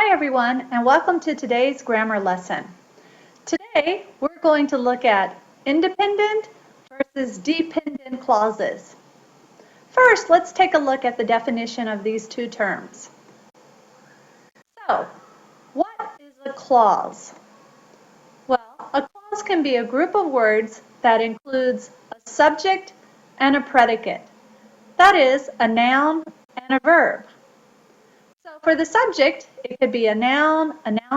Hi everyone, and welcome to today's grammar lesson. Today we're going to look at independent versus dependent clauses. First, let's take a look at the definition of these two terms. So, what is a clause? Well, a clause can be a group of words that includes a subject and a predicate. That is, a noun and a verb. So for the subject, it could be a noun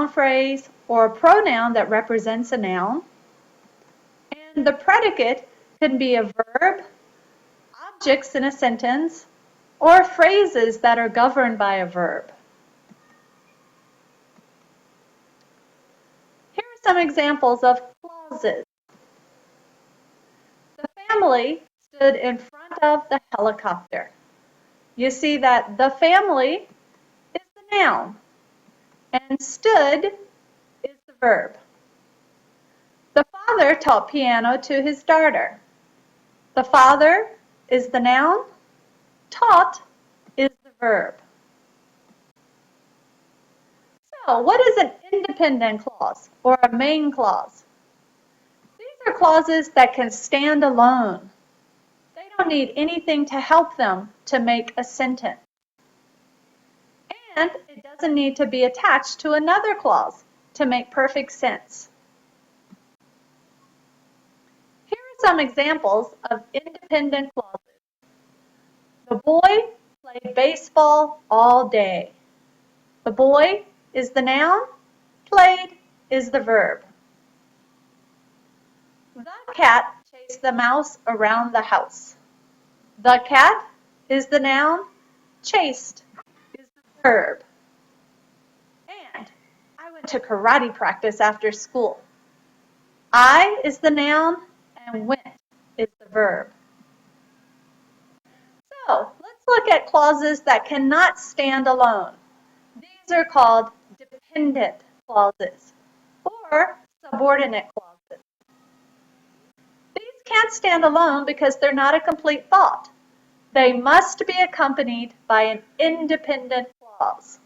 phrase, or a pronoun that represents a noun. And the predicate can be a verb, objects in a sentence, or phrases that are governed by a verb. Here are some examples of clauses. The family stood in front of the helicopter. You see that the family is the noun, and stood is the verb. The father taught piano to his daughter. The father is the noun, taught is the verb. So, what is an independent clause or a main clause? These are clauses that can stand alone. They don't need anything to help them to make a sentence. And it doesn't need to be attached to another clause to make perfect sense. Here are some examples of independent clauses. The boy played baseball all day. The boy is the noun, played is the verb. The cat chased the mouse around the house. The cat is the noun, chased is the verb. And I went to karate practice after school. I is the noun and went is the verb. So let's look at clauses that cannot stand alone. These are called dependent clauses or subordinate clauses. These can't stand alone because they're not a complete thought. They must be accompanied by an independent clause.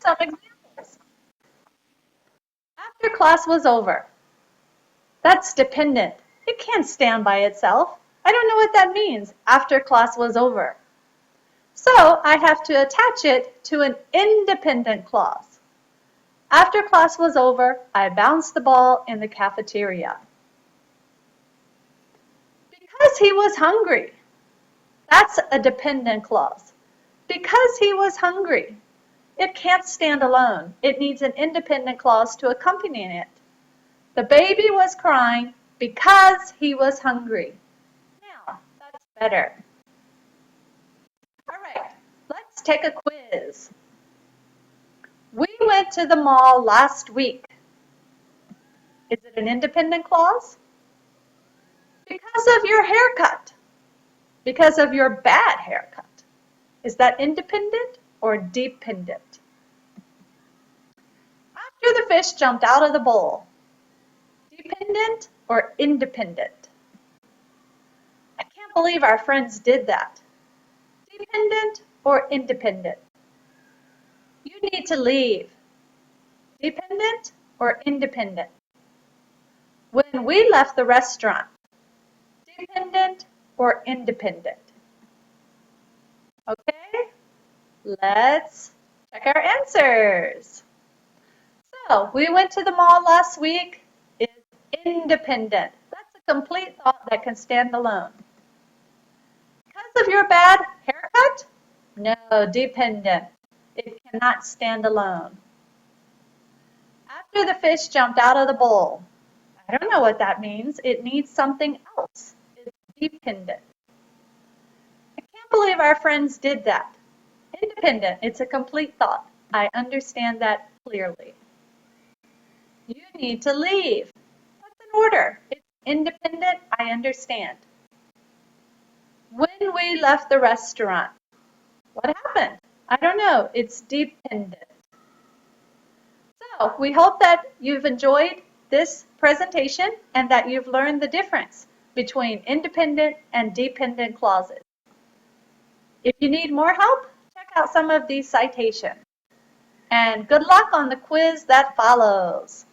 Some examples. After class was over. That's dependent. It can't stand by itself. I don't know what that means, after class was over. So I have to attach it to an independent clause. After class was over, I bounced the ball in the cafeteria. Because he was hungry. That's a dependent clause. Because he was hungry. It can't stand alone. It needs an independent clause to accompany it. The baby was crying because he was hungry. Now, that's better. All right, let's take a quiz. We went to the mall last week. Is it an independent clause? Because of your haircut. Because of your bad haircut. Is that independent or dependent? After the fish jumped out of the bowl. Dependent or independent? I can't believe our friends did that. Dependent or independent? You need to leave. Dependent or independent? When we left the restaurant. Dependent or independent? Okay, let's check our answers. So, we went to the mall last week is independent. That's a complete thought that can stand alone. Because of your bad haircut? No, dependent. It cannot stand alone. After the fish jumped out of the bowl. I don't know what that means. It needs something else. It's dependent. I can't believe our friends did that. Independent. It's a complete thought. I understand that clearly. You need to leave. That's an order. It's independent. I understand. When we left the restaurant. What happened? I don't know. It's dependent. So we hope that you've enjoyed this presentation and that you've learned the difference between independent and dependent clauses. If you need more help, check out some of these citations. And good luck on the quiz that follows.